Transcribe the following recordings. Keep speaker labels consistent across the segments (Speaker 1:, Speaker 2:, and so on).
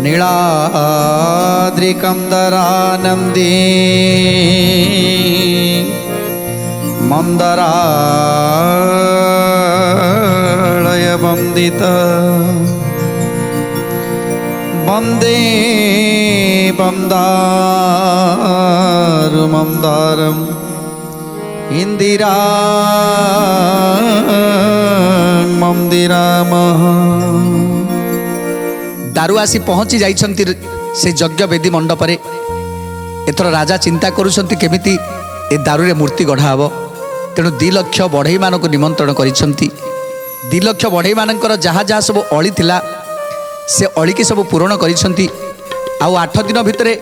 Speaker 1: नीलाद्रिकन्दरानन्दी मन्दरालयवन्दित वन्दे वन्दारु मन्दारम् इंदिरा मंदिरामः।
Speaker 2: दारू आसी पहुँची जाइछन्ति से यज्ञ वेदी मंडपरे। एथर राजा चिंता करुछन्ति केमिति ए दारूरे मूर्ति गढ़ा हबो। तेणु 2 लाख बढ़ई मानक निमंत्रण करिछन्ति। 2 लाख बढ़ई मानकर जहाँ जहाँ सब अली थिला से अली की सब पूरण करिछन्ति। आउ 8 दिन भितरे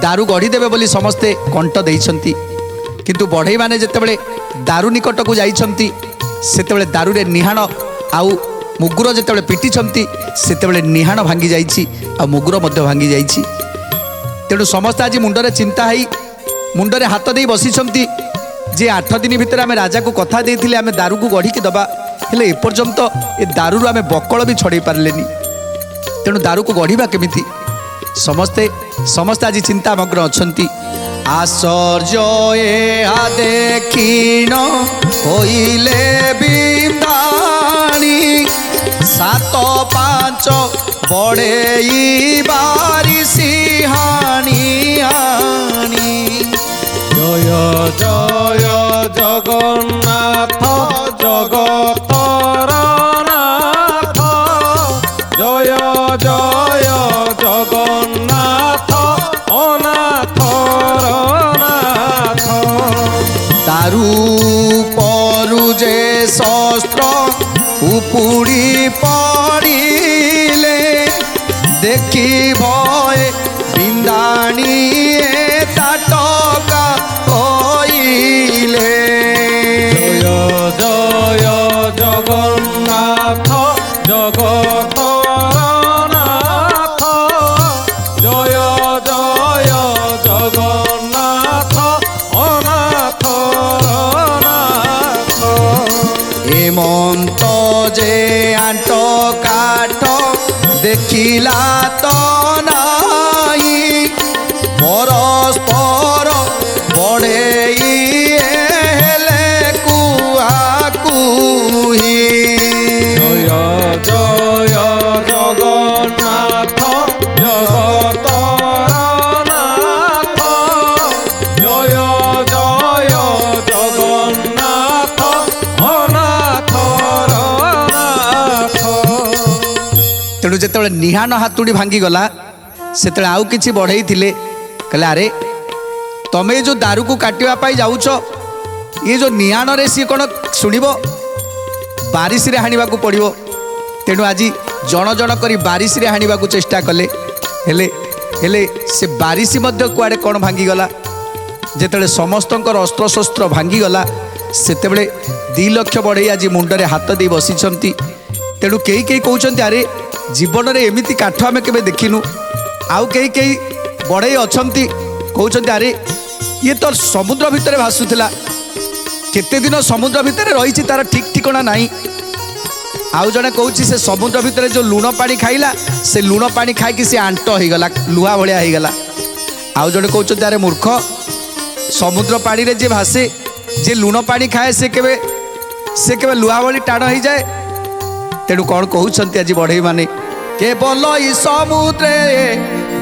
Speaker 2: दारू गढ़ी देबे बोली समस्ते कंठ देइछन्ति। किंतु बढ़ई माने जेतेबेले दारू निकट को जाइछन्ति सेतेबेले दारूरे निहाण आउ मुगुर जेतेबेले पिटिछन्ति सेतेबेले निहाण भांगी जाइछि आ मुगुर मध्य भांगी जाइछि। तेणु समस्त आज मुंडरे चिंता है मुंडरे हाथ दे बसिछन्ति जे 8 दिन भितर आमे राजा को कथा देथिले आमे दारू को गढ़ी के दबा हेले एपर्यंत ए दारू आमे बकल भी छड़े पारलेनी। तेणु दारू को गढ़ीबा केमिति समस्ते आज चिंता मग्न अछन्ति।
Speaker 1: आश्चर्य एहा देखिन होइले बिंदाणी 7-5 बढ़ई बारी सिहानी आनी।
Speaker 3: जय जय जगन्नाथ जगतर नाथ जय जय जगन्नाथ अनाथर नाथ।
Speaker 1: दारू परू जे शस्त्र उपुड़ी पड़िले देखी भय बिंदाणी ताटका होइले।
Speaker 3: जय जय जगन्नाथ जगतर नाथ जय जय जगन्नाथ अनाथर नाथ।
Speaker 1: हेमंत जे आंट काठ देखिला तो नाई परस्पर बढ़ई हेले कुआ कुही।
Speaker 3: जय जय जगन्नाथ जगतर नाथ जय जय जगन्नाथ अनाथर नाथ।
Speaker 2: तेणु जेतेबेले निहाण हातुड़ी भांगी गला सेतेबेले आउ किछि बढ़ई थिले कहले अरे तमे जो दारू को काटिवा पाई जाउछ ये जो निहाण रे सी कोन सुनिबो बारिश रे हानिबा को पड़िबो। तेणु आज जण जण करी बारिश रे हानिबा को चेष्टा कले हेले से बारिश मध्य कुआडे कोन भांगी गला। जेतेबेले समस्तंकर अस्त्र शस्त्र भांगी गला सेतेबेले 2 लाख बढ़ई आज मुंडरे हाथ दे बसिछन्ति। तेणु कई कहउछन्ति अरे जीवन रे एमिति काठ आमे केबे देखिनु। आउ कई बढ़ई अछन्ति कहउछन्ति अरे ये तो समुद्र भितर भासुथिला केते दिन समुद्र भितर रही तार ठीक ठिकाना नहीं। आउ जने कहूँ से समुद्र भितर जो लुण पानी खाइला से लुण पानी खाई से आंट हो गला लुहा भलिया हो गला। आउ जने कहते अरे मूर्ख समुद्र पानी रे जे भासे जे लुण पानी खाए से केबे लुहा भली टाण हो जाए। तेणु कौन कहते आज बढ़ई माने
Speaker 1: केवल ई समुद्रे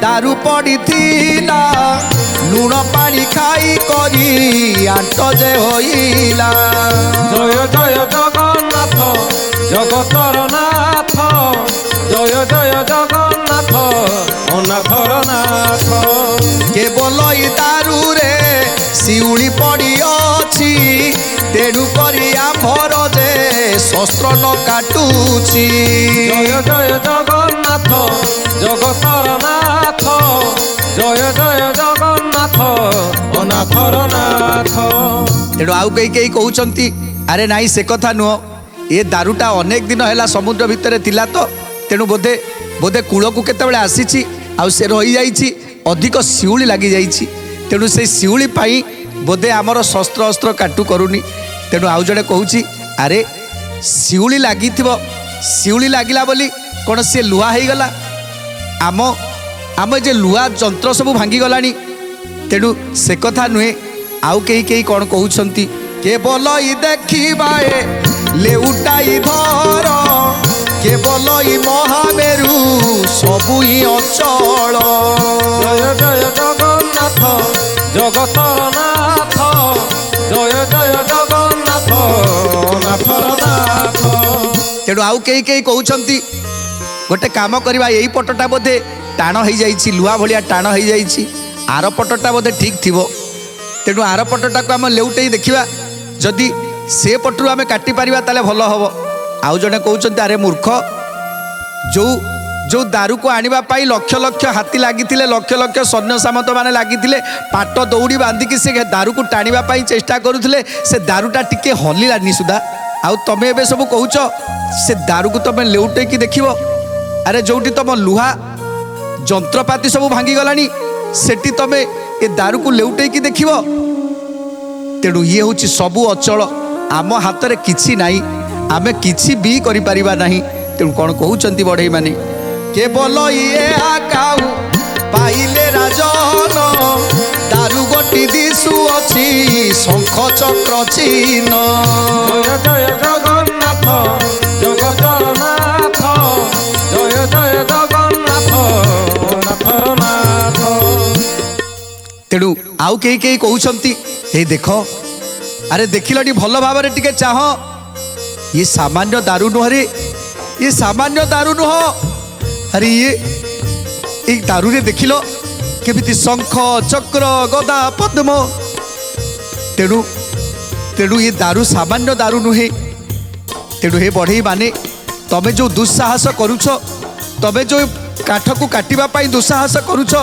Speaker 1: दारू पड़िथिला लुण पानी खाई करी आंट जे होइला।
Speaker 3: जय जय जगन्नाथ जगतर नाथ जय जय जगन्नाथ अनाथर नाथ।
Speaker 1: केवल ई दारू रे शिउली पड़ी अछि तेणु करी आम्भर जे शस्त्र न काटुछि।
Speaker 3: जय जय जगन्नाथ जगतर नाथ जय जय जगन्नाथ अनाथर नाथ।
Speaker 2: तेणु आउ कई कहउछन्ति अरे नाई से कथा नुह ये दारूटा अनेक दिन है समुद्र भितर थिला तो तेणु बोधे कूल को केतेबेले आसीछि आउ से रही जाइछि अधिक शिउली लगी जाइछि। तेणु से शिउली पाई बोधे आमर शस्त्र अस्त्र काटू करूनी। तेणु आउ जड़े कहूँ अरे शिउली लगिला बोली कौन सी लुहा हो गला आम आम जे लुआ जंत्र सब भांगी गलानी तेणु से कथा नुहे आउ कई कौन कहउछंती
Speaker 1: केवल इ देखिबाए लेउटाई धर केवल इ महामेरु सबु हि अचल
Speaker 3: जय जय जगन्नाथ जगतर नाथ जय जय जगन्नाथ नाथर नाथ।
Speaker 2: तेणु आउ कई कहउछंती गोटे काम करवा यही पटटा बोधे टाण हो जाइछि लुआ भलिया टाण हो जाइछि आर पटटा बोधे ठीक थिबो तेणु आर पटटा को आम लेउटेई देखिबा जदि से पटरू आम काटी पारिबा ताले भल हबो। आउ जने कहउछंती अरे मूर्ख जो जो दारू को आनिबा पाई लक्ष लक्ष हाथी लागिथिले लक्ष लक्ष सैन्य सामंत माने लागिथिले पाट दौड़ी बांधिकी से दारू को टाणिबा पाई चेष्टा करुथिले से दारूटा टिके हलिलानी सुधा आउ तमे एबे सब कहउछ से दारू को तमे लेउटेकी देखिबो। अरे जोटी तुम लुहा जंत्रपाति सब भांगी गलानी सेठी तमे ए दारू को लेउटेकी देखिबो। तेणु ये हूँ सबू अचल आम हाथ में किछि नाई आमे किछि भी करि परिबा नाही। तेणु कौन कहउचंती बढ़ई माने
Speaker 1: केवल ये आकाऊ पाइले राजन दारू गोटी दिशु अछि शंख चक्र चिन्ह
Speaker 3: जय जय जगन्नाथ जगतर नाथ जय जय जगन्नाथ नाथर नाथ।
Speaker 2: तेणु आउ कई कहउचंती हे देख अरे देखिलटी भल भाव में टिके चाह ये सामान्य दारू नुह रे ये सामान्य दारू नुह अरे ये दारू रे देखिल केमिति शंख चक्र गदा पद्म तेणु तेणु ये दारू सामान्य दारू नुहे। तेणु हे बढ़ई माने तमे जो दुस्साहस करुछ तमे जो काठ को काटिबा पाई दुस्साहस करुछ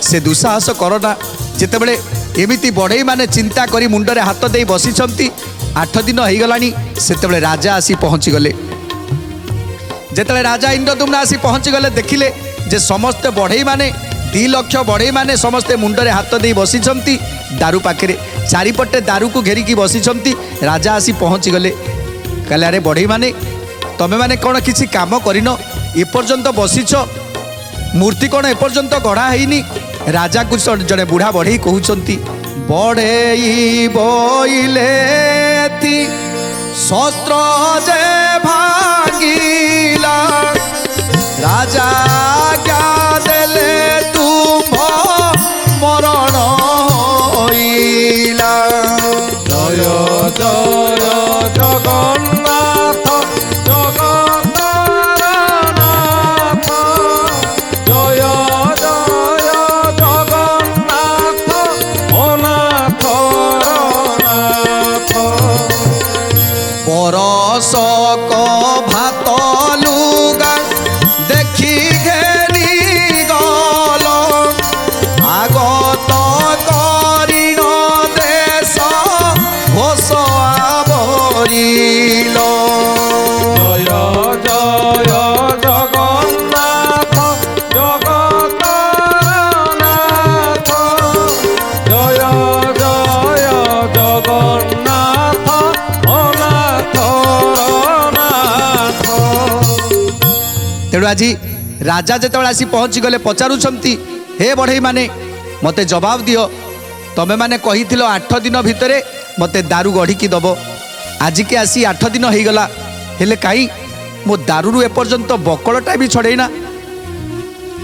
Speaker 2: से दुस्साहस करना जेतेबेले एमिति बढ़ई माने चिंता करी मुंडरे हाथ दे बसिछंती 8 दिन हो गलानी सेतेबेले राजा आसी पहुँची गले। जेतेबेले राजा इंद्रदुम्न आसी पहुँची गले देखिले जे समस्त बढ़ई माने 2 लक्ष बढ़ई माने समस्ते मुंडरे हाथ दे बसिछंती दारू पाखरे चारिपटे दारू को घेरिकी बसिछंती। राजा आसी पहुँची गले कहले अरे बढ़ई माने तमे माने कौन किछि काम करिन एपर्यंत बसिछ मूर्ति कौन एपर्यंत गढ़ा हैनी। राजा को जड़े बुढ़ा बढ़ई कहउचंती
Speaker 1: बढ़ई बोइले शस्त्र जे भागिला राजा आज्ञा देले तुम मरण होइला
Speaker 3: जय जय जगन्नाथ जगतर नाथ जय जय जगन्नाथ अनाथर नाथ।
Speaker 1: परसक भात लुगा देखि घेरी गल आगत करिण देश घोष आवरिल
Speaker 3: जय जय जगन्नाथ जगतर नाथ जय जय जगन्नाथ अनाथर नाथ।
Speaker 2: तेणु आज राजा जेतेबेले आसी पहुँची गले पचारुछंती हे बढ़ई माने मते जवाब दियो तमे माने कहिथिलो 8 दिन भितरे मते दारू गढ़िकी दब आज के आसी 8 दिन हो गला हेले काई मो दारू एपर्यंत बकलटा भी छड़ेना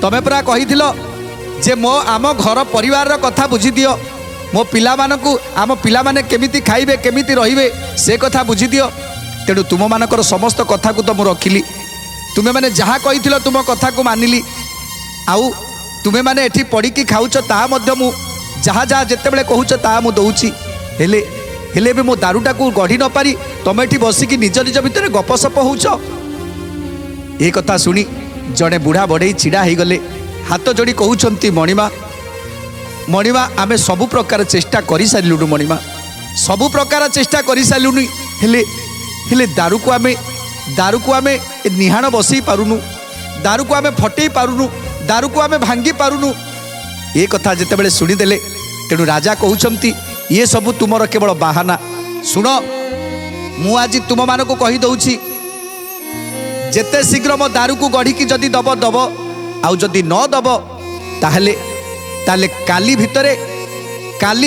Speaker 2: तमे पूरा कहिथिलो जे मो आम घर परिवार कथा बुझी दियो मो पिला मानकु आम पिला माने केमिति खाइबे केमिति रहिबे से कथा बुझी दियो। तेणु तुम मानकर समस्त कथा को तो मु रखिली तुमे माने जहाँ कहिथिलो तुम कथा को मानिली आउ तुमे माने एठी पड़िकी खाउछ ता मध्य मु जहाँ जहाँ जेतेबेले कहूछ ता मु दउची हेले हेले भी मो दारूटा को गढ़ी न पारी तमे एठी बसिकी निज निज भितर गपसप होउछ। ए कथा सुनी जड़े बुढ़ा बढ़ई छिड़ा हो गले हाथ जोड़ी कहउछंती मणिमा मणिमा आमे सबु प्रकार चेष्टा करि सारिलुनु मणिमा सबु प्रकार चेष्टा करि सारिलुनु हेले दारू को आमे निहाण बसई पारुनु दारू को आमे फटई पारुनु दारू को आमे भांगी पारुनु। ये कथा जेतेबेले शुणीदेले तेणु राजा कहउछंती ये सबु तुमर केवल बाहाना शुण मु आज तुम मान को कही दउछि जेते शीघ्र मो दारू को गढ़ी की जदि दब दब आउ जदि न दब ताहले ताहले काली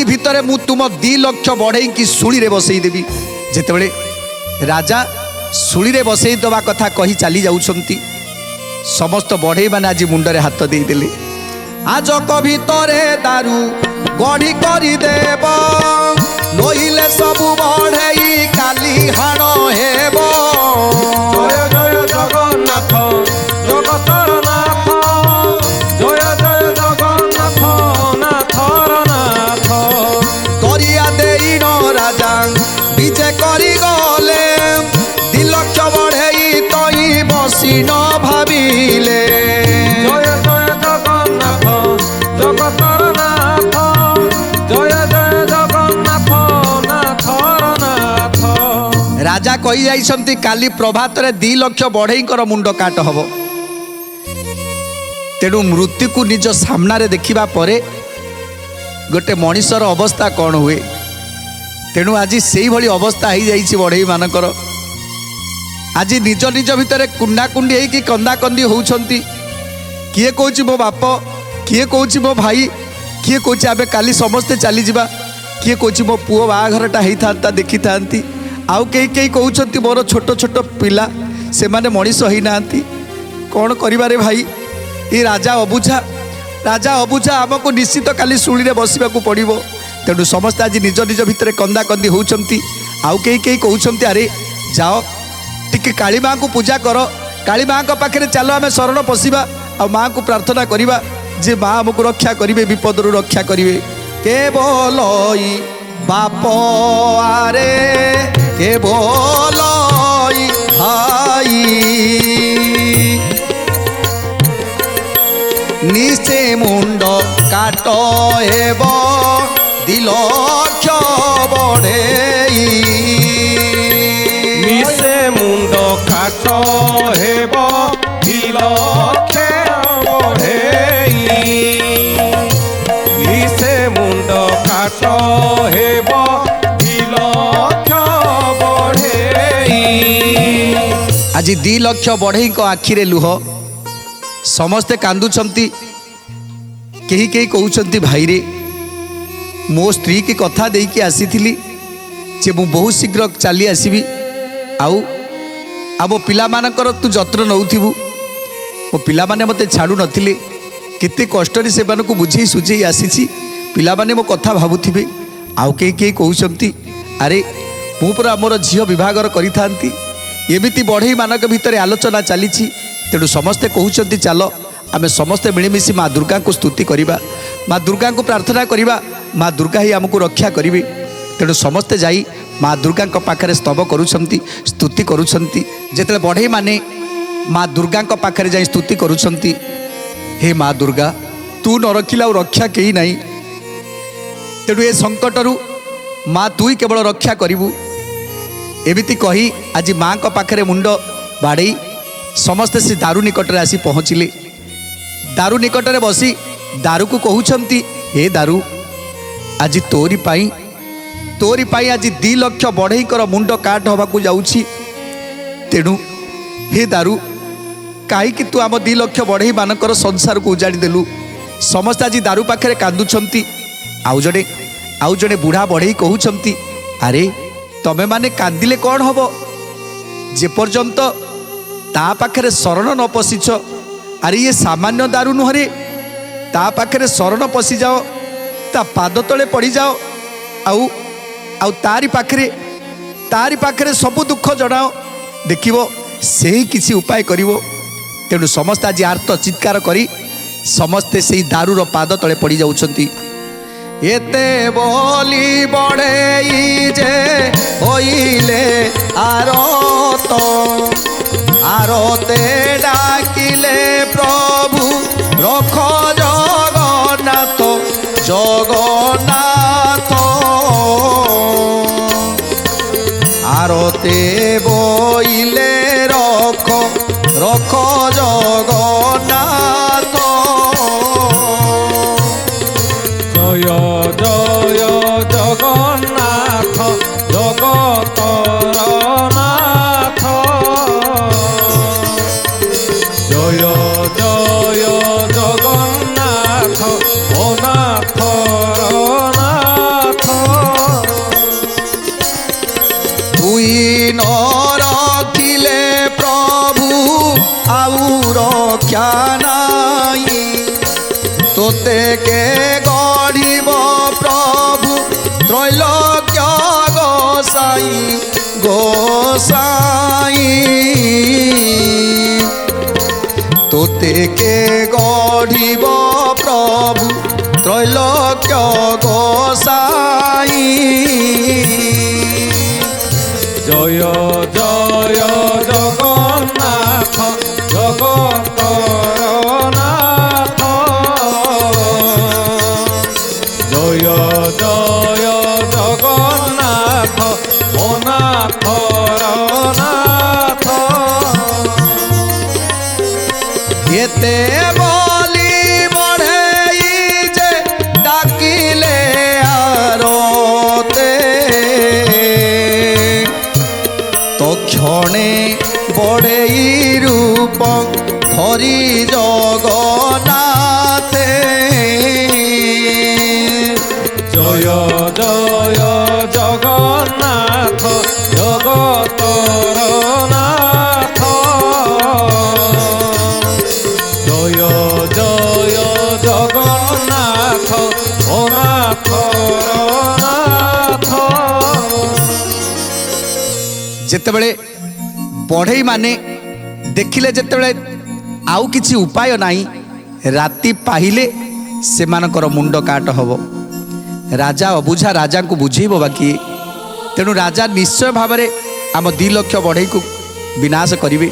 Speaker 2: भितरे मु तुम 2 लक्ष बढ़ई कि सुली रे बसई देबी। जेतेबेले राजा सुली रे बसई दवा कथा कही चली जाउछंती समस्त बढ़ई माने आज मुंडरे हाथ दे देले।
Speaker 1: आजक भितरे दारू गढ़ी करी देव नइले सबु बढ़ई काली हाण हेब।
Speaker 3: जय जय जगन्नाथ जगतर नाथ जय जय जगन्नाथ नाथर नाथ।
Speaker 1: करिया देइन राजा विजय करी गले 2 लक्ष बढ़ई तई बसी न भाविले।
Speaker 3: जय जय जगन्नाथ जगतर नाथ जय जय जगन्नाथ नाथर नाथ।
Speaker 2: राजा कही जाइछंती काली प्रभात रे 2 लक्ष बढ़ईकर मुंड काट हब। तेणु मृत्यु को निज सामना रे देखिबा परे गोटे मनीषर अवस्था कौन हुए। तेणु आज से भली अवस्था हो जाइछि बढ़ई मानकर। आज निज निज भितर कुंडा कुंडी होइकि कंदा कंदी होउछंती। किए कहूँ मो बाप किए कहूँ मो भाई किए कहूँ आबे काली समस्ते चली जिबा किए कहूँ मो पुओ बाहाघरटा होता देखी था आउ कई कई कहते मोर छोट छोट पिला से माने मनीष ही ना कौन करिबारे भाई। ये राजा अबुझा आमको निश्चित काली शुणी बसवा पड़ो। तेणु समस्त आज निज निज भितर कंदा कंदी होउछंती। आउ कई कई कहते अरे जाओ टिके काली माँ को पूजा कर काली माँ पाखे चलो आम शरण पशिबा आ माँ को प्रार्थना करिबा जे माँ आमको रक्षा करिवे विपदरू रक्षा करिवे।
Speaker 1: केवल बाप आरे केवल भाई निश्चे मुंड काट हेब 2 लक्ष बढ़ई।
Speaker 3: निसे मुंड काट हेब 2 लक्ष बढ़ई। निसे मुंड काट हेब 2 लक्ष बढ़ई।
Speaker 2: आज 2 लक्ष बढ़ई को आखिरे लुह समस्ते कांदुछंती। कही कही कहउछंती भाई रे मो स्त्री की कथा देकी आसीथिली जे मु बहुत शीघ्र चली आसीबी आउ आम पिला मानकर तू जत्र नउथिबु। मो पिला माने मते छाड़ू नथिले केते कष्टरे से मानको बुझेई सुझेई आसीछि पिला माने मो कथा भाबुथिबे। आउ कही कही कहउछंती अरे मु पुरा मोर झियो विभागर करिथांती एमिति बढ़ई मानक भितरे आलोचना चलीछि। तेणु समस्ते कहउछंती चलो आमे समस्ते मिलीमिशि माँ दुर्गा को स्तुति करिबा माँ दुर्गा को प्रार्थना करिबा माँ दुर्गा ही आमको रक्षा करिवे। तेणु समस्ते जाई माँ दुर्गा पाखरे स्तव करुछंती स्तुति करुछंती। जेतेले बढ़ई माने माँ दुर्गा पाखरे जाई स्तुति करुछंती हे माँ दुर्गा तू न रखिला रक्षा केही नाही। तेणु ए संकटरू माँ तू ही केवल रक्षा करिबू एमिति कही आज माँ को पाखरे मुंड बाड़ई समस्ते से दारू निकटरे आसी पहुँचिले। दारू निकटरे बसी दारू को कहउछंती हे दारू आज तोरी पाई आज 2 लक्ष बढ़ईकर मुंड काट हवाकू जाउछि। तेणु हे दारू कहीं तू आम 2 लक्ष बढ़ई मानकर संसार को उजाड़ी देलु। समस्त आज दारू पाखे कांदुछंती। आउ जड़े बुढ़ा बढ़ई कहउछंती अरे तमे माने कांदिले कौन हब जे पर्यंत ता पाखे शरण न पशिछ। अरे ये सामान्य दारू नुहरे ता पाखे शरण पशि जाओ ता पाद तले पड़ी जाओ आउ तारी पाखे सब दुख जनाओ देखिबो से ही किसी उपाय करिवो। तेणु समस्त आज आर्त चित्कार करी समस्ते से दारूर पाद तले पड़ी जाउछंती।
Speaker 1: एते बोली बढ़ई जे होइले आरते डाकिले प्रभु रख जगन्नाथ आरते बोइले रख जगन्नाथ।
Speaker 3: जय जय जगन्नाथ जगतर नाथ। जय जय जगन्नाथ ଅନାଥ ନାଥ
Speaker 1: তুই ন রখিলে প্রভু আউ রক্ষা নাই তোতে কে গড়িব প্রভু ত্রৈলোক্য গোসাই গোসাই তোতে কে গড়িব প্রভু ত্রৈলোক্য গোসাই
Speaker 3: জয় জয় জগন্নাথ জগতর নাথ জয় জয় জগন্নাথ অনাথর নাথ
Speaker 1: এতে বলি বড়েই যে ডাকিলে আরতে তক্ষণে বড়েই রূপ ধরি জগন্নাথে
Speaker 3: জয় জয় জগন্নাথ জগতর নাথ জয় জয় জগন্নাথ অনাথর নাথ
Speaker 2: ଯେତେବେଳେ ବଢ଼େଇ ମାନେ ଦେଖିଲେ ଯେତେବେଳେ ଆଉ କିଛି ଉପାୟ ନାହିଁ ରାତି ପାହିଲେ ସେମାନଙ୍କର ମୁଣ୍ଡ କାଟ ହେବ ରାଜା ଅବୁଝା ରାଜାଙ୍କୁ ବୁଝେଇବ ବାକି ତେଣୁ ରାଜା ନିଶ୍ଚୟ ଭାବରେ ଆମ 2 ଲକ୍ଷ ବଢ଼େଇକୁ ବିନାଶ କରିବେ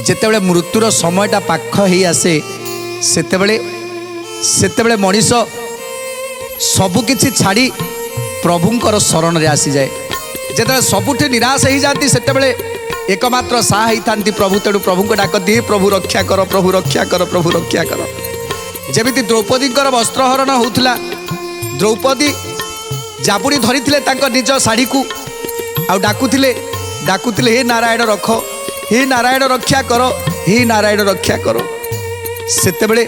Speaker 2: ଯେତେବେଳେ ମୃତ୍ୟୁର ସମୟଟା ପାଖ ହେଇ ଆସେ ସେତେବେଳେ ମଣିଷ ସବୁକିଛି ଛାଡ଼ି ପ୍ରଭୁଙ୍କର ଶରଣରେ ଆସିଯାଏ ଯେତେବେଳେ ସବୁଠି ନିରାଶ ହେଇଯାନ୍ତି ସେତେବେଳେ ଏକମାତ୍ର ସାହା ହେଇଥାନ୍ତି ପ୍ରଭୁ ତେଣୁ ପ୍ରଭୁଙ୍କୁ ଡାକନ୍ତି ପ୍ରଭୁ ରକ୍ଷା କର ପ୍ରଭୁ ରକ୍ଷା କର ପ୍ରଭୁ ରକ୍ଷା କର ଯେମିତି ଦ୍ରୌପଦୀଙ୍କର ବସ୍ତ୍ରହରଣ ହେଉଥିଲା ଦ୍ରୌପଦୀ ଜାବୁଡ଼ି ଧରିଥିଲେ ତାଙ୍କ ନିଜ ଶାଢ଼ୀକୁ ଆଉ ଡାକୁଥିଲେ ହେ ନାରାୟଣ ରଖ ହେ ନାରାୟଣ ରକ୍ଷା କର ହେ ନାରାୟଣ ରକ୍ଷା କର ସେତେବେଳେ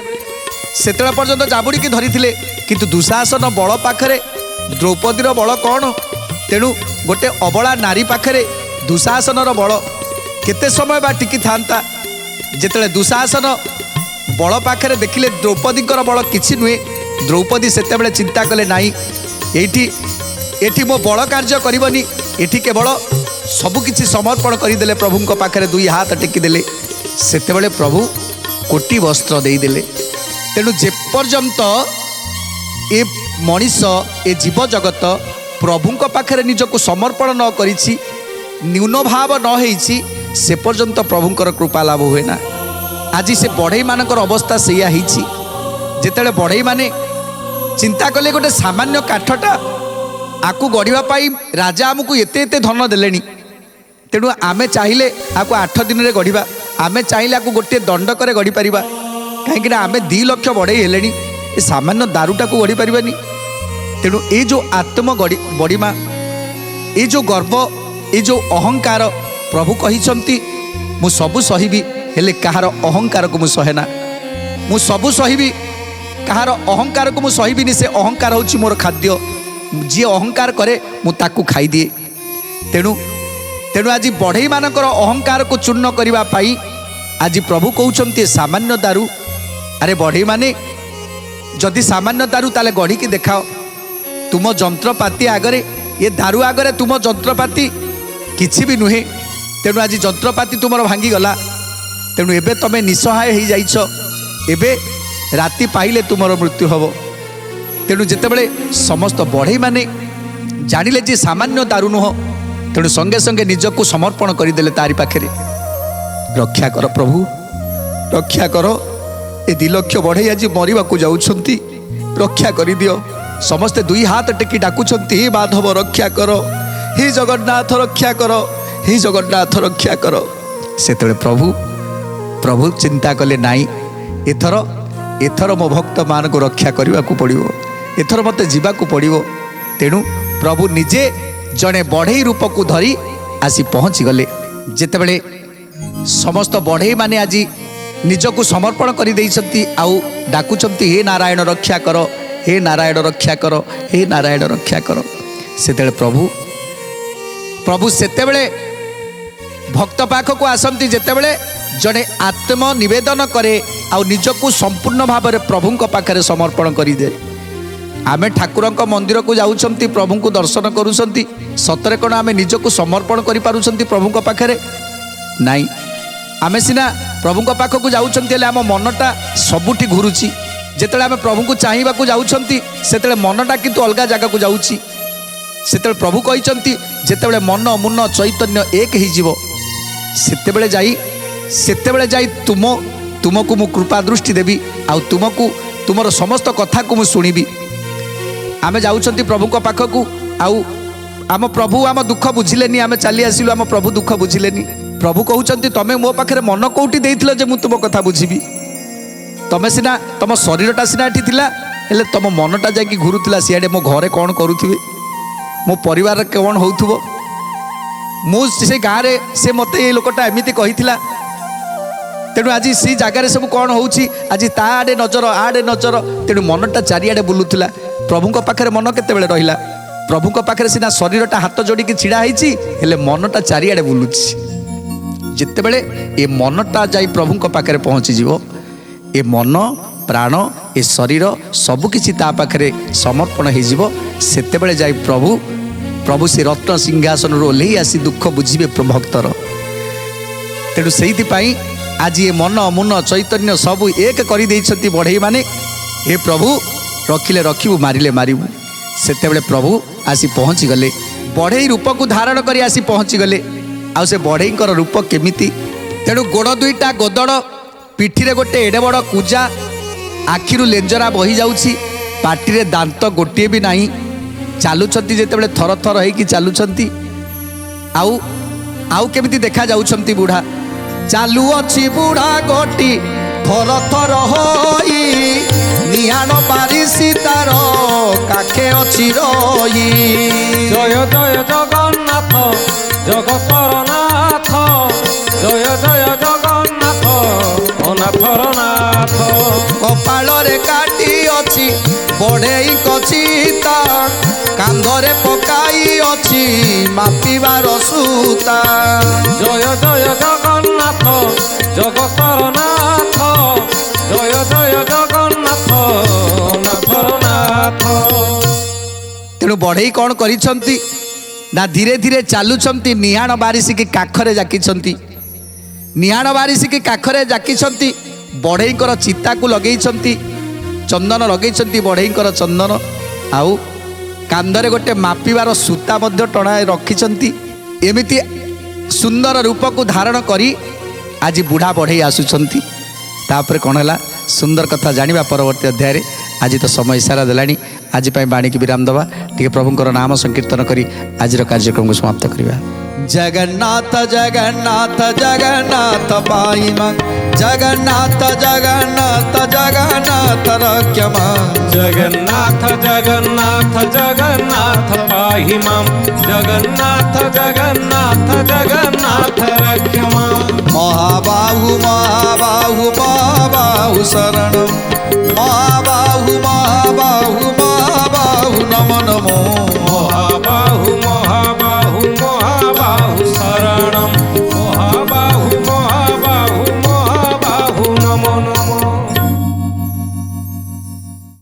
Speaker 2: ପର୍ଯ୍ୟନ୍ତ ଜାବୁଡ଼ିକି ଧରିଥିଲେ କିନ୍ତୁ ଦୁଃଶାସନ ବଳ ପାଖରେ ଦ୍ରୌପଦୀର ବଳ କ'ଣ ତେଣୁ ଗୋଟେ ଅବଳା ନାରୀ ପାଖରେ ଦୁଃଶାସନର ବଳ କେତେ ସମୟ ବା ଟିକି ଥାନ୍ତା ଯେତେବେଳେ ଦୁଃଶାସନ ବଳ ପାଖରେ ଦେଖିଲେ ଦ୍ରୌପଦୀଙ୍କର ବଳ କିଛି ନୁହେଁ ଦ୍ରୌପଦୀ ସେତେବେଳେ ଚିନ୍ତା କଲେ ନାହିଁ ଏଠି ମୋ ବଳ କାର୍ଯ୍ୟ କରିବନି ଏଠି କେବଳ ସବୁକିଛି ସମର୍ପଣ କରିଦେଲେ ପ୍ରଭୁଙ୍କ ପାଖରେ 2 ହାତ ଟେକିଦେଲେ ସେତେବେଳେ ପ୍ରଭୁ କୋଟି ବସ୍ତ୍ର ଦେଇଦେଲେ ତେଣୁ ଯେପର୍ଯ୍ୟନ୍ତ ଏ ମଣିଷ ଏ ଜୀବଜଗତ ପ୍ରଭୁଙ୍କ ପାଖରେ ନିଜକୁ ସମର୍ପଣ ନ କରିଛି ନ୍ୟୁନ ଭାବ ନ ହେଇଛି ସେ ପର୍ଯ୍ୟନ୍ତ ପ୍ରଭୁଙ୍କର କୃପା ଲାଭ ହୁଏ ନା ଆଜି ସେ ବଢ଼େଇମାନଙ୍କର ଅବସ୍ଥା ସେଇଆ ହେଇଛି ଯେତେବେଳେ ବଢ଼େଇମାନେ ଚିନ୍ତା କଲେ ଗୋଟେ ସାମାନ୍ୟ କାଠଟା ଆକୁ ଗଢ଼ିବା ପାଇଁ ରାଜା ଆମକୁ ଏତେ ଧନ ଦେଲେଣି ତେଣୁ ଆମେ ଚାହିଁଲେ ଆକୁ 8 ଦିନରେ ଗଢ଼ିବା ଆମେ ଚାହିଁଲେ ଆକୁ ଗୋଟିଏ ଦଣ୍ଡକରେ ଗଢ଼ିପାରିବା କାହିଁକିନା ଆମେ 2 ଲକ୍ଷ ବଢ଼େଇ ହେଲେଣି ଏ ସାମାନ୍ୟ ଦାରୁଟାକୁ ଗଢ଼ିପାରିବାନି ତେଣୁ ଏ ଯେଉଁ ଆତ୍ମ ବଡ଼ିମା ଏ ଯେଉଁ ଗର୍ବ ଏ ଯେଉଁ ଅହଙ୍କାର ପ୍ରଭୁ କହିଛନ୍ତି ମୁଁ ସବୁ ସହିବି ହେଲେ କାହାର ଅହଙ୍କାରକୁ ମୁଁ ସହେ ନା ମୁଁ ସବୁ ସହିବି କାହାର ଅହଙ୍କାରକୁ ମୁଁ ସହିବିନି ସେ ଅହଙ୍କାର ହେଉଛି ମୋର ଖାଦ୍ୟ ଯିଏ ଅହଙ୍କାର କରେ ମୁଁ ତାକୁ ଖାଇଦିଏ ତେଣୁ ଆଜି ବଢ଼େଇମାନଙ୍କର ଅହଙ୍କାରକୁ ଚୂର୍ଣ୍ଣ କରିବା ପାଇଁ ଆଜି ପ୍ରଭୁ କହୁଛନ୍ତି ସାମାନ୍ୟ ଦାରୁ ଆରେ ବଢ଼େଇମାନେ ଯଦି ସାମାନ୍ୟ ଦାରୁ ତାହେଲେ ଗଢ଼ିକି ଦେଖାଅ ତୁମ ଯନ୍ତ୍ରପାତି ଆଗରେ ଏ ଦାରୁ ଆଗରେ ତୁମ ଯନ୍ତ୍ରପାତି କିଛି ବି ନୁହେଁ ତେଣୁ ଆଜି ଯନ୍ତ୍ରପାତି ତୁମର ଭାଙ୍ଗିଗଲା ତେଣୁ ଏବେ ତମେ ନିଃସହାୟ ହେଇଯାଇଛ ଏବେ ରାତି ପାଇଲେ ତୁମର ମୃତ୍ୟୁ ହେବ ତେଣୁ ଯେତେବେଳେ ସମସ୍ତ ବଢ଼େଇମାନେ ଜାଣିଲେ ଯେ ସାମାନ୍ୟ ଦାରୁ ନୁହଁ ତେଣୁ ସଙ୍ଗେ ସଙ୍ଗେ ନିଜକୁ ସମର୍ପଣ କରିଦେଲେ ତାରି ପାଖରେ ରକ୍ଷା କର ପ୍ରଭୁ ରକ୍ଷା କର ଏ 2 ଲକ୍ଷ ବଢ଼େଇ ଆଜି ମରିବାକୁ ଯାଉଛନ୍ତି ରକ୍ଷା କରିଦିଅ ସମସ୍ତେ 2 ହାତ ଟେକି ଡାକୁଛନ୍ତି ହେ ମାଧବ ରକ୍ଷା କର ହେ ଜଗନ୍ନାଥ ରକ୍ଷା କର ହେ ଜଗନ୍ନାଥ ରକ୍ଷା କର ସେତେବେଳେ ପ୍ରଭୁ ଚିନ୍ତା କଲେ ନାହିଁ ଏଥର ମୋ ଭକ୍ତମାନଙ୍କୁ ରକ୍ଷା କରିବାକୁ ପଡ଼ିବ ଏଥର ମୋତେ ଯିବାକୁ ପଡ଼ିବ ତେଣୁ ପ୍ରଭୁ ନିଜେ ଜଣେ ବଢ଼େଇ ରୂପକୁ ଧରି ଆସି ପହଞ୍ଚିଗଲେ ଯେତେବେଳେ ସମସ୍ତ ବଢ଼େଇମାନେ ଆଜି ନିଜକୁ ସମର୍ପଣ କରିଦେଇଛନ୍ତି ଆଉ ଡାକୁଛନ୍ତି ହେ ନାରାୟଣ ରକ୍ଷା କର, ହେ ନାରାୟଣ ରକ୍ଷା କର, ହେ ନାରାୟଣ ରକ୍ଷା କର। ସେତେବେଳେ ପ୍ରଭୁ ସେତେବେଳେ ଭକ୍ତ ପାଖକୁ ଆସନ୍ତି ଯେତେବେଳେ ଜଣେ ଆତ୍ମ ନିବେଦନ କରେ ଆଉ ନିଜକୁ ସମ୍ପୂର୍ଣ୍ଣ ଭାବରେ ପ୍ରଭୁଙ୍କ ପାଖରେ ସମର୍ପଣ କରିଦିଏ। ଆମେ ଠାକୁରଙ୍କ ମନ୍ଦିରକୁ ଯାଉଛନ୍ତି, ପ୍ରଭୁଙ୍କୁ ଦର୍ଶନ କରୁଛନ୍ତି, ସତରେ କ'ଣ ଆମେ ନିଜକୁ ସମର୍ପଣ କରିପାରୁଛନ୍ତି ପ୍ରଭୁଙ୍କ ପାଖରେ? ନାଇଁ। ଆମେ ସିନା ପ୍ରଭୁଙ୍କ ପାଖକୁ ଯାଉଛନ୍ତି ହେଲେ ଆମ ମନଟା ସବୁଠି ଘୁରୁଛି। ଯେତେବେଳେ ଆମେ ପ୍ରଭୁଙ୍କୁ ଚାହିଁବାକୁ ଯାଉଛନ୍ତି ସେତେବେଳେ ମନଟା କିନ୍ତୁ ଅଲଗା ଜାଗାକୁ ଯାଉଛି। ସେତେବେଳେ ପ୍ରଭୁ କହିଛନ୍ତି ଯେତେବେଳେ ମନ ମୁନ ଚୈତନ୍ୟ ଏକ ହେଇଯିବ ସେତେବେଳେ ଯାଇ ତୁମକୁ ମୁଁ କୃପା ଦୃଷ୍ଟି ଦେବି ଆଉ ତୁମର ସମସ୍ତ କଥାକୁ ମୁଁ ଶୁଣିବି। ଆମେ ଯାଉଛନ୍ତି ପ୍ରଭୁଙ୍କ ପାଖକୁ ଆଉ ଆମ ପ୍ରଭୁ ଆମ ଦୁଃଖ ବୁଝିଲେନି, ଆମେ ଚାଲି ଆସିଲୁ, ଆମ ପ୍ରଭୁ ଦୁଃଖ ବୁଝିଲେନି। ପ୍ରଭୁ କହୁଛନ୍ତି ତମେ ମୋ ପାଖରେ ମନ କୋଉଠି ଦେଇଥିଲ ଯେ ମୁଁ ତୁମ କଥା ବୁଝିବି? ତମେ ସିନା ତମ ଶରୀରଟା ସିନା ଏଠି ଥିଲା ହେଲେ ତମ ମନଟା ଯାଇକି ଘୁରୁଥିଲା ସିଆଡ଼େ, ମୋ ଘରେ କ'ଣ କରୁଥିବେ, ମୋ ପରିବାରରେ କ'ଣ ହେଉଥିବ, ମୁଁ ସେ ଗାଁରେ ସେ ମୋତେ ଏ ଲୋକଟା ଏମିତି କହିଥିଲା, ତେଣୁ ଆଜି ସେ ଜାଗାରେ ସବୁ କ'ଣ ହେଉଛି, ଆଜି ତା ଆଡ଼େ ନଜର ଆଡ଼େ ନଜର, ତେଣୁ ମନଟା ଚାରିଆଡ଼େ ବୁଲୁଥିଲା। ପ୍ରଭୁଙ୍କ ପାଖରେ ମନ କେତେବେଳେ ରହିଲା? ପ୍ରଭୁଙ୍କ ପାଖରେ ସିନା ଶରୀରଟା ହାତ ଯୋଡ଼ିକି ଛିଡ଼ା ହେଇଛି ହେଲେ ମନଟା ଚାରିଆଡ଼େ ବୁଲୁଛି। ଯେତେବେଳେ ଏ ମନଟା ଯାଇ ପ୍ରଭୁଙ୍କ ପାଖରେ ପହଞ୍ଚିଯିବ, ଏ ମନ ପ୍ରାଣ ଏ ଶରୀର ସବୁକିଛି ତା ପାଖରେ ସମର୍ପଣ ହେଇଯିବ, ସେତେବେଳେ ଯାଇ ପ୍ରଭୁ ସେ ରତ୍ନ ସିଂହାସନରୁ ଓହ୍ଲେଇ ଆସି ଦୁଃଖ ବୁଝିବେ ଭକ୍ତର। ତେଣୁ ସେଇଥିପାଇଁ ଆଜି ଏ ମନ ମୁନ ଚୈତନ୍ୟ ସବୁ ଏକ କରିଦେଇଛନ୍ତି ବଢ଼େଇ ମାନେ। ହେ ପ୍ରଭୁ ରଖିଲେ ରଖିବୁ, ମାରିଲେ ମାରିବୁ। ସେତେବେଳେ ପ୍ରଭୁ ଆସି ପହଞ୍ଚିଗଲେ, ବଢ଼େଇ ରୂପକୁ ଧାରଣ କରି ଆସି ପହଞ୍ଚିଗଲେ। ଆଉ ସେ ବଢ଼େଇଙ୍କର ରୂପ କେମିତି? ତେଣୁ ଗୋଡ଼ ଦୁଇଟା ଗୋଦଡ଼, ପିଠିରେ ଗୋଟେ ଏଡ଼େ ବଡ଼ କୁଜା, ଆଖିରୁ ଲେଞ୍ଜରା ବହି ଯାଉଛି, ପାଟିରେ ଦାନ୍ତ ଗୋଟିଏ ବି ନାହିଁ। ଚାଲୁଛନ୍ତି ଯେତେବେଳେ ଥର ଥର ହେଇକି ଚାଲୁଛନ୍ତି। ଆଉ କେମିତି ଦେଖାଯାଉଛନ୍ତି ବୁଢ଼ା? ଚାଲୁଅଛି ବୁଢ଼ା ଗୋଟି ଥର ଥର ହୋଇ, ନିହାଣ ବାରିଶି ତାର କାଖେ ଅଛି ରହି।
Speaker 3: ଜୟ ଜୟ ଜଗନ୍ନାଥ ଜଗତର ନାଥ, ଜୟ ଜୟ ଜଗନ୍ନାଥ ଅନାଥର ନାଥ।
Speaker 1: କପାଳରେ କାଟି ଅଛି ବଢ଼େଇଙ୍କ ଚିତା, କାନ୍ଧରେ ପକାଇ ଅଛି ମାପିବାର ସୂତା।
Speaker 3: ଜୟ ଜୟ ଜଗନ୍ନାଥ ଜଗତର ନାଥ, ଜୟ ଜୟ ଜଗନ୍ନାଥ ଅନାଥର ନାଥ।
Speaker 2: ତେଣୁ ବଢ଼େଇ କ'ଣ କରିଛନ୍ତି ନା ଧୀରେ ଧୀରେ ଚାଲୁଛନ୍ତି, ନିହାଣ ବାରିଶିକି କାଖରେ ଜାକିଛନ୍ତି। ନିହାଣ ବାରିଶିକି କାଖରେ ଜାକିଛନ୍ତି, ବଢ଼େଇଙ୍କର ଚିତାକୁ ଲଗେଇଛନ୍ତି, ଚନ୍ଦନ ଲଗେଇଛନ୍ତି ବଢ଼େଇଙ୍କର ଚନ୍ଦନ, ଆଉ କାନ୍ଧରେ ଗୋଟେ ମାପିବାର ସୂତା ମଧ୍ୟ ଟଣାଇ ରଖିଛନ୍ତି। ଏମିତି ସୁନ୍ଦର ରୂପକୁ ଧାରଣ କରି ଆଜି ବୁଢ଼ା ବଢ଼େଇ ଆସୁଛନ୍ତି। ତାପରେ କ'ଣ ହେଲା ସୁନ୍ଦର କଥା ଜାଣିବା ପରବର୍ତ୍ତୀ ଅଧ୍ୟାୟରେ। ଆଜି ତ ସମୟ ଇସାରା ଦେଲାଣି, ଆଜି ପାଇଁ ବାଣୀକି ବିରାମ ଦେବା, ଟିକେ ପ୍ରଭୁଙ୍କର ନାମ ସଂକୀର୍ତ୍ତନ କରି ଆଜିର କାର୍ଯ୍ୟକ୍ରମକୁ ସମାପ୍ତ କରିବା।
Speaker 1: ଜଗନ୍ନାଥ ଜଗନ୍ନାଥ ଜଗନ୍ନାଥ ପାଇମା, ଜଗନ୍ନାଥ ଜଗନ୍ନାଥ ଜଗନ୍ନାଥ ରକ୍ଷମା।
Speaker 3: ଜଗନ୍ନାଥ ଜଗନ୍ନାଥ ଜଗନ୍ନାଥ ପାହି ମାମ୍, ଜଗନ୍ନାଥ ଜଗନ୍ନାଥ ଜଗନ୍ନାଥ ରକ୍ଷମା।
Speaker 1: ମହାବାହୁ ମହାବାହୁ ମହାବାହୁ ଶରଣ, ମହାବାହୁ ମହା